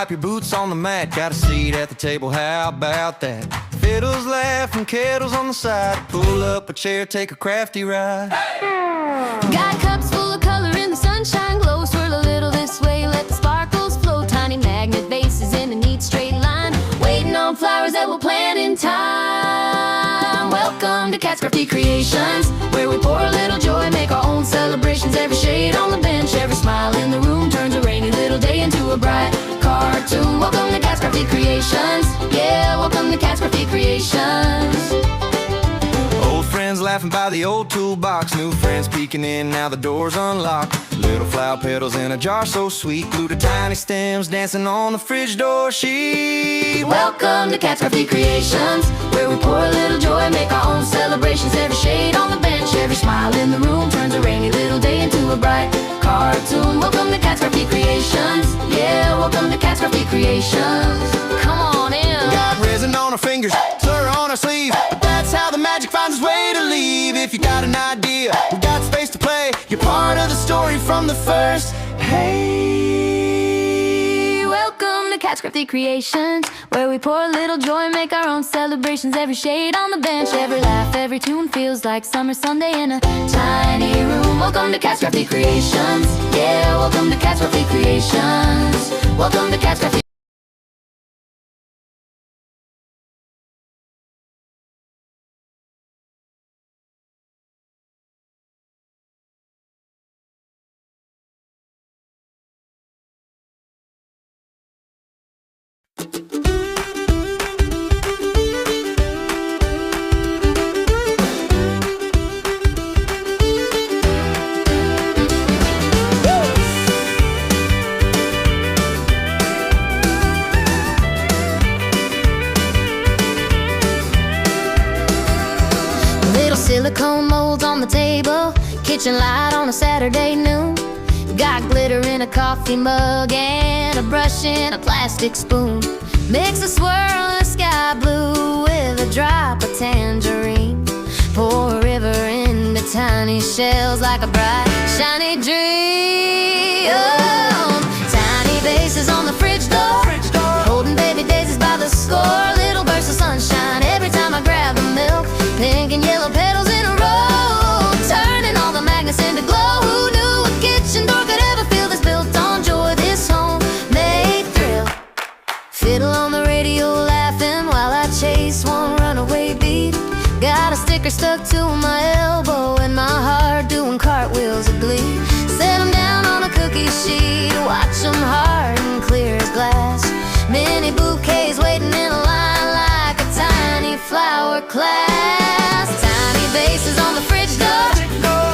wipe your boots on the mat. Got a seat at the table, how about that? Fiddles laughing, kettles on the side. Pull up a chair, take a crafty ride. Got cups full of color in the sunshine glow. Swirl a little this way, let the sparkles flow. Tiny magnet vases in a neat straight line, waiting on flowers that we'll plant in time. Welcome to Katskraftycreations, where we pour a little joy, make our own celebrations. Every shade on the bench, every smile in the room turns a rainy little day into a bright cartoon. Welcome to Katskraftycreations, yeah, welcome to Katskraftycreations. Old friends laughing by the old toolbox. New friends peeking in, now the door's unlocked. Little flower petals in a jar so sweet, glued to tiny stems, dancing on the fridge door sheet. Welcome to Katskraftycreations, where we pour a little joy, make our own celebrations. Every shade on the bench, every smile in the room turns a rainy little day into a bright cartoon. Welcome to Katskraftycreations, yeah, welcome to Katskraftycreations. Come on in. Got resin on our fingers, slur on our sleeve, but that's how the magic finds its way to leave. If you got an idea, we got space to play. You're part of the story from the first. Hey, welcome to Katskraftycreations, where we pour a little joy, make our own celebrations. Every shade on the bench, every laugh, every tune feels like summer Sunday in a tiny room. Welcome to Katskraftycreations, yeah, welcome to Katskraftycreations. Welcome to Katskrafty. Silicone molds on the table, kitchen light on a Saturday noon. Got glitter in a coffee mug and a brush in a plastic spoon. Mix a swirl of sky blue with a drop of tangerine. Pour a river into tiny shells like a bright, shiny dream. Tiny vases on the fridge door, holding baby daisies by the score. Little bursts of sunshine every time I grab the milk. Pink and yellow petals in a row, turning all the magnets into glow. Who knew a kitchen door could ever feel this? Built on joy, this homemade thrill. Fiddle on the radio laughing while I chase one runaway beat. Got a sticker stuck to my elbow and my heart doing cartwheels of glee. Set 'em down on a cookie sheet, watch 'em hard and clear as glass. Many bouquets waiting in a line like a tiny flower class. Tiny vases on the fridge door,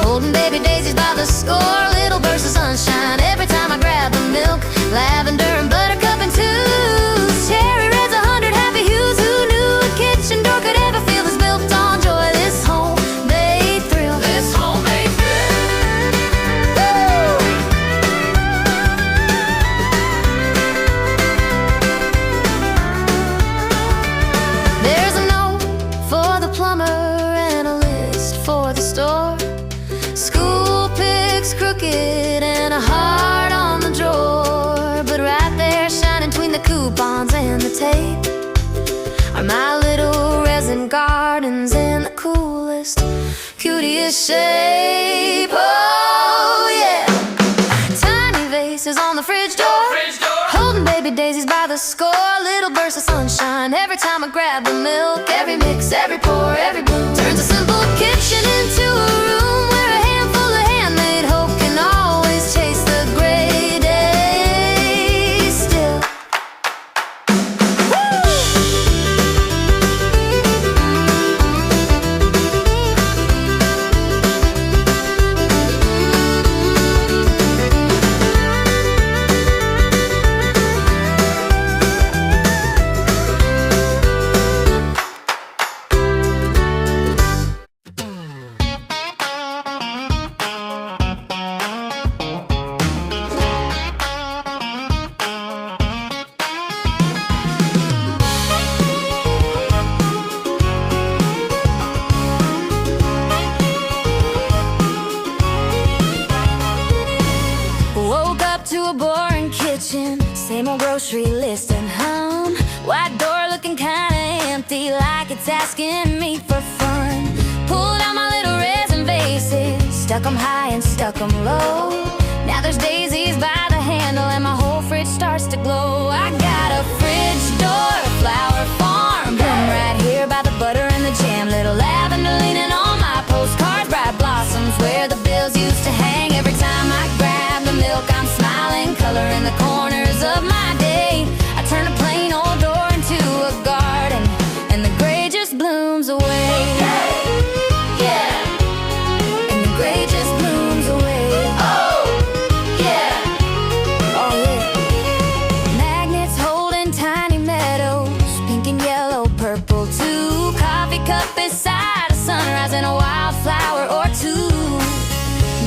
holding baby daisies by the score. Little bursts of sunshine every time I grab the milk. Lavender and buttercup and twos, cherry reds, 100 happy hues. Who knew a kitchen door could ever feel this? Built on joy, this homemade thrill. This homemade thrill. Woo! There's a note for the plumber and a list for the store. School picks crooked and a heart on the drawer. But right there, shining between the coupons and the tape, are my little resin gardens in the coolest, cutest shape. Oh yeah! Tiny vases on the fridge door, holding baby daisies by the score. Little bursts of sunshine every time I grab the milk. Every mix, every pour, every bloom turns a simple kitchen into a room where a handful of handmade hope can always chase the gray days still. feel like it's asking me for fun. Pulled out my little resin vases, stuck 'em high and stuck 'em low. Now there's daisies by the handle and my whole fridge starts to glow. I got a fridge door, flower farm, bloom right here by the butter and the jam. Little lavender leaning on my postcards, bright blossoms where the bills used to hang. Every time I grab the milk, I'm smiling, color in the corners of my day. I turn a plain old door into a garden, and the gray just blooms away. Yeah, and the gray just blooms away. Oh, yeah, oh yeah. Magnets holding tiny meadows, pink and yellow, purple too. Coffee cup beside a sunrise and a wildflower or two.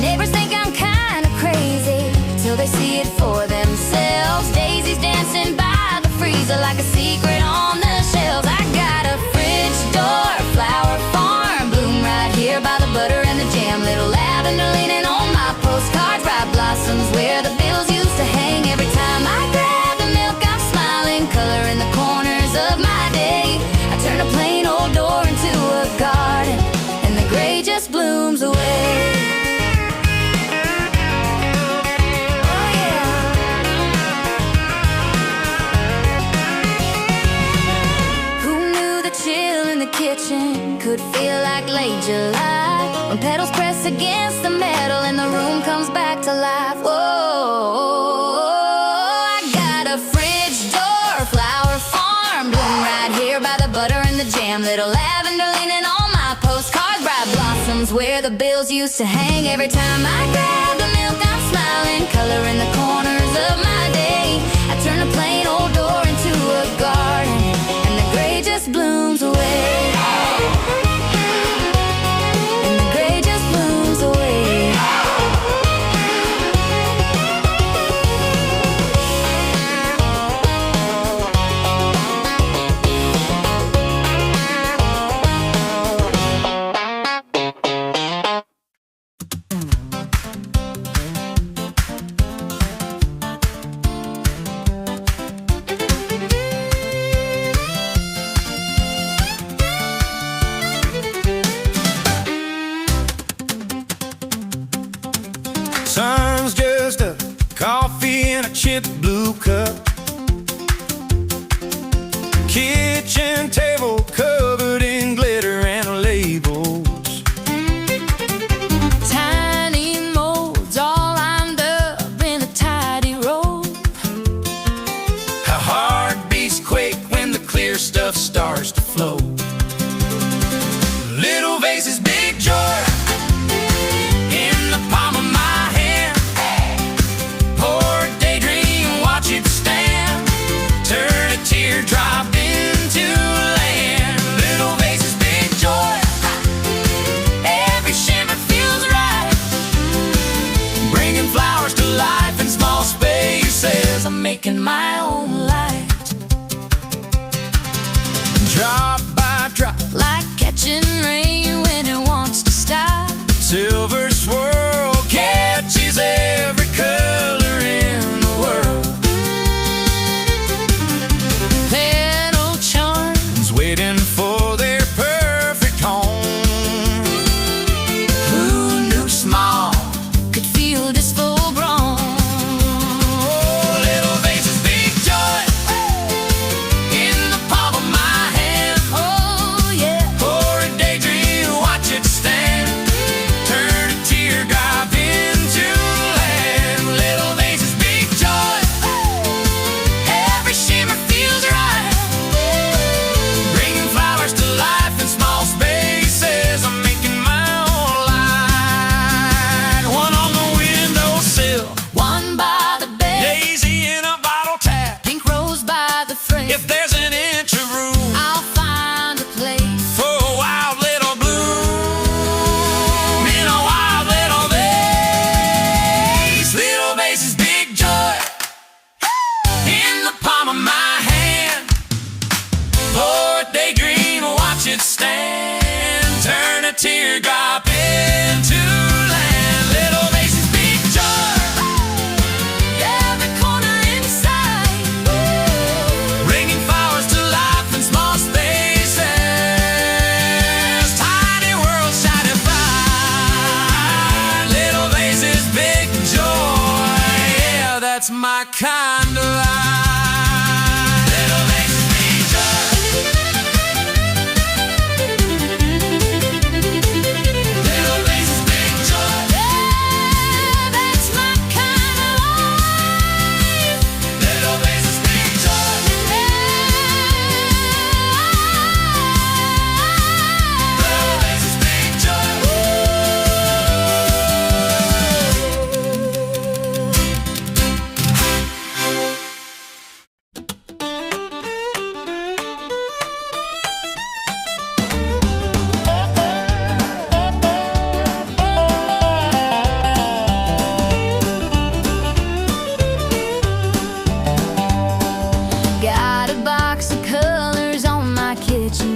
Neighbors think I'm kinda crazy till they see it for themselves. Daisies dancing by the freezer like a secret on the shelves. I got a fridge door, flower farm, bloom right here by the butter and the jam. Little lavender leaning on my postcards, bright blossoms where the bills used to hang. Every time I grab the milk, I'm smiling, color in the corners of my day. I turn a plain old door into a garden, and the gray just blooms away. Kitchen could feel like late July when petals press against the metal and the room comes back to life. Whoa, I got a fridge door, flower farm, bloom right here by the butter and the jam. Little lavender leaning on my postcards, bright blossoms where the bills used to hang. Every time I grab the milk, I'm smiling, color in the corners of my day. I turn a plain old door into a garden, and the gray just blooms away. Sun's just up, coffee in a chipped blue cup. Kitchen table covered in glitter and labels. Tiny molds all lined up in a tidy row. How heart beats quake when the clear stuff starts to flow. Little vases, big joy in the palm of my hand. Pour a daydream, watch it stand.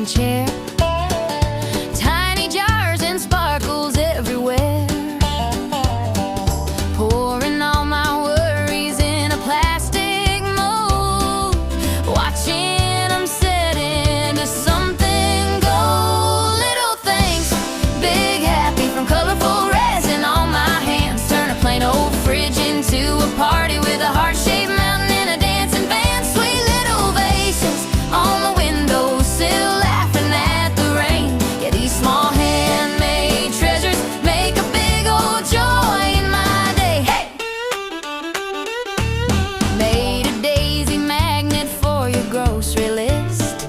rocking chair. Tiny jars and sparkles everywhere. Pouring all my worries in a plastic mold, watching them set into something gold. Little things, big happy from colorful resin on my hands. Turn a plain old fridge into a party with a heart-shaped mountain and a dancing van. Sweet little vases on the windowsill, laughing at the rain. Yeah, these small handmade treasures make a big old joy in my day. Hey! Made a daisy magnet for your grocery list.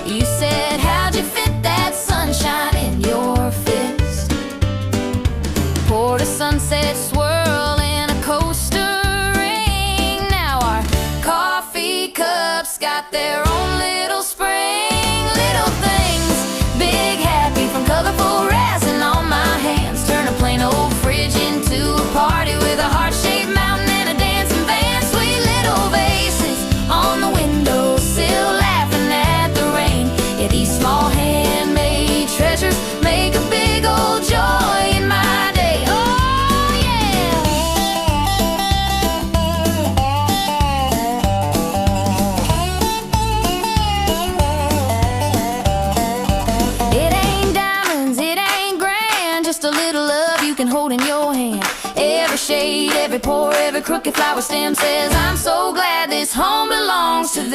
You said, how'd you fit that sunshine in your fist? Poured a sunset swirl in a coaster ring. Now our coffee cups got their own little spring. Little things, big happy from colorful resin on my hands. Turn a plain old fridge into a party with a heart-shaped mountain and a dancing van. Sweet little vases on the windowsill, laughing at the rain. Yeah, these small handmade treasures make a big old joy in my day. Oh yeah! It ain't diamonds, it ain't grand, just a little love you can hold in your hand. Every shade, every pore, every crooked flower stem says, I'm so glad this home belongs to them.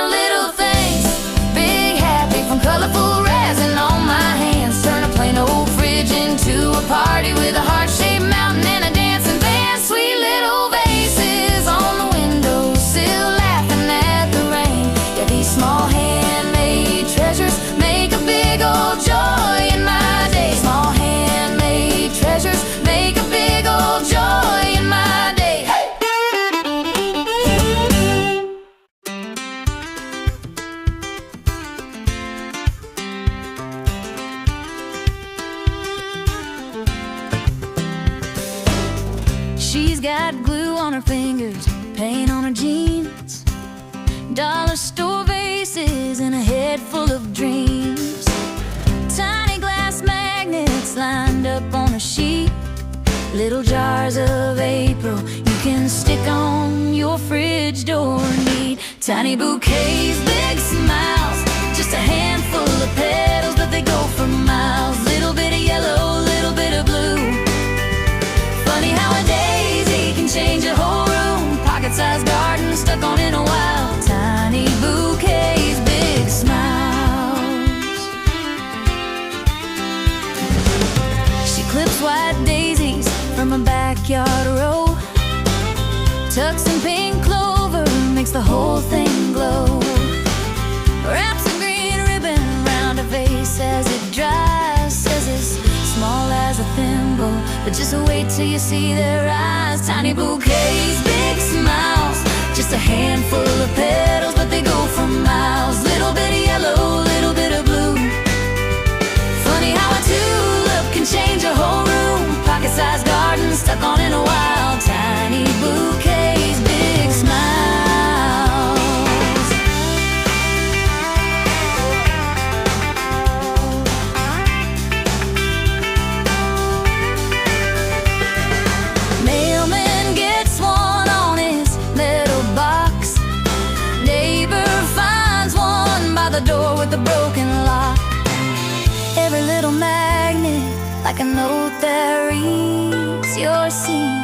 Little things, big happy from colorful resin on my hands. Turn a plain old fridge into a party with a heart-shaped mountain and a dancing van. Sweet little vases on the windowsill, laughing at the rain. Yeah, these small handmade treasures make a big old joy in my day. Small handmade treasures make a big old joy in my day. Hey! She's got glue on her fingers, paint on her jeans, dollar store vases and a head full of dreams. Tiny glass magnets lined up on a sheet, little jars of April you can stick on your fridge door neat. Tiny bouquets, big smiles, just a handful of petals, but they go for miles. Little bit of yellow, little bit of blue. Funny how a daisy can change a whole room. Pocket-sized garden stuck on in a while. Tiny bouquets, big smiles. She clips white daisies from a backyard row, tucks in pink clover, makes the whole thing glow. Wraps a green ribbon round a vase as it dries. Says it's small as a thimble, but just wait till you see their eyes. Tiny bouquets, big smiles, just a handful of petals, but they go for miles. Little bit of yellow, little bit of blue. Funny how a tulip can change a whole room. Pocket-sized garden stuck on in a while. Tiny bouquets, big smiles. Mailman gets one on his metal box. Neighbor finds one by the door with a broken lock. Every little magnet, like a note that reads, you're seen,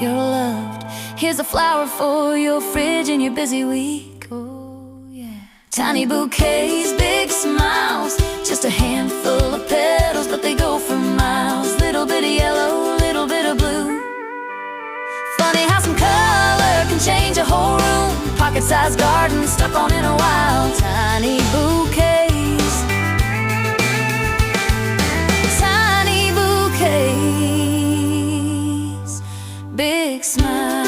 you're loved. Here's a flower for your fridge in your busy week. Oh yeah. Tiny bouquets, big smiles, just a handful of petals, but they go for miles. Little bit of yellow, little bit of blue. Funny how some color can change a whole room. Pocket-sized garden stuck on in a while. Tiny bouquets, tiny bouquets, big smiles.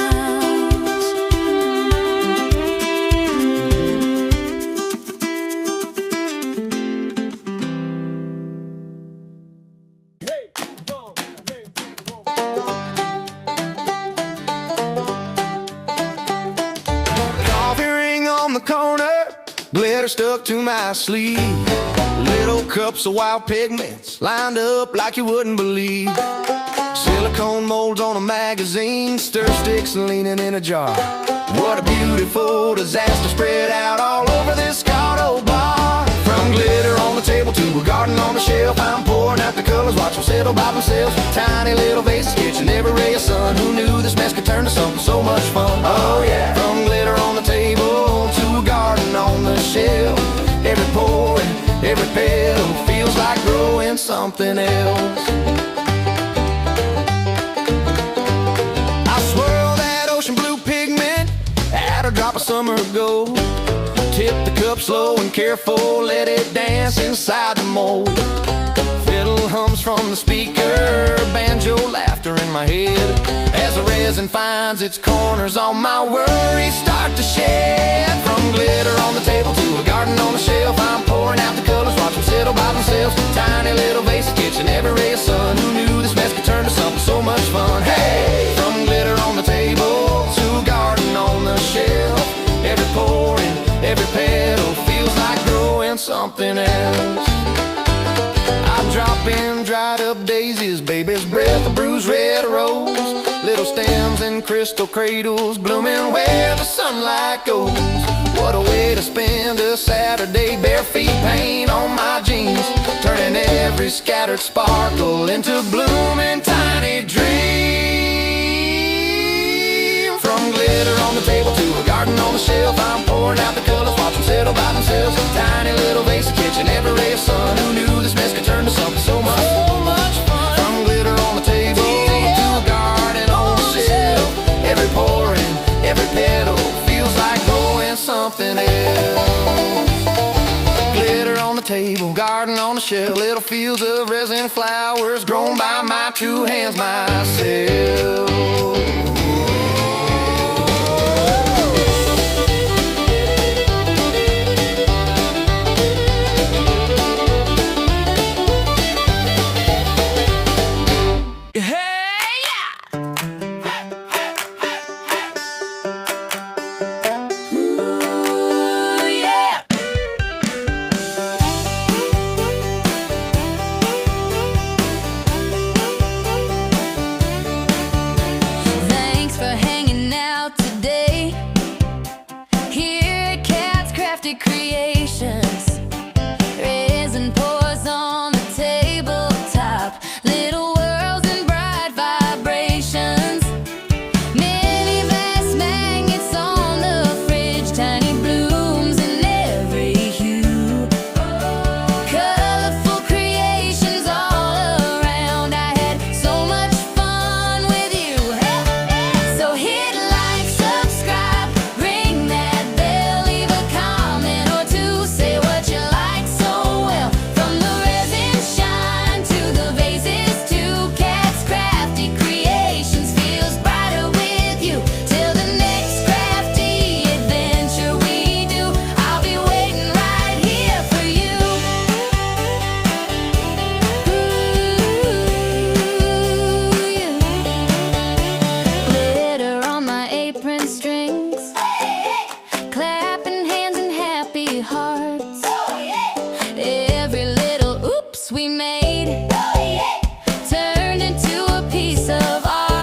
letter stuck to my sleeve. Little cups of wild pigments lined up like you wouldn't believe. Silicone molds on a magazine, stir sticks leaning in a jar. What a beautiful disaster spread out all over this auto bar. From glitter on the table to a garden on the shelf, I'm pouring out the colors, watch them settle by themselves. Tiny little vases catching every ray of sun. Who knew this mess could turn to something so much fun? Oh yeah. From glitter on the table to a garden on the shelf, every pour and every petal feels like growing something else. I swirl that ocean blue pigment, add a drop of summer gold. Tip the cup slow and careful, let it dance inside the mold. Fiddle hums from the speaker, banjo laughter in my head. As the resin finds its corners, all my worries start to shed. From glitter on the table to a garden on the shelf, I'm pouring out the colors, watch them settle by themselves. Tiny little vases catching every ray of sun. Who knew this mess could turn to something so much fun? Hey! From glitter on the table to a garden on the shelf, every pour and every petal feels like growing something else. I drop in dried up daisies, baby's breath, a bruised red rose. Little stems and crystal cradles blooming where the sunlight goes. What a way to spend a Saturday, bare feet, paint on my jeans, turning every scattered sparkle into blooming tiny dream. From glitter on the table to a garden on the shelf, I'm pouring out the colors, watch them settle by themselves. Tiny little vase catching every ray of sun. Who knew this mess could turn to something so much fun? From glitter on the table to a garden on the shelf, every pour and every petal feels like growing something else. Glitter on the table, garden on the shelf, little fields of resin flowers grown by my two hands myself. Thanks for hanging out today here at Katskraftycreations. Resin pours on the tabletop, little worlds and bright vibrations. Many vase magnets on the fridge, tiny blooms in every hue. Colorful creations all around. I had so much fun with you. So hit like, subscribe, ring that bell, leave a comment or two, say what you like so well. From the resin shine to the vases to Katskraftycreations feels brighter with you. Till the next crafty adventure we do, I'll be waiting right here for you. Glitter on my apron strings, clapping hands and happy hearts. Every little oops we made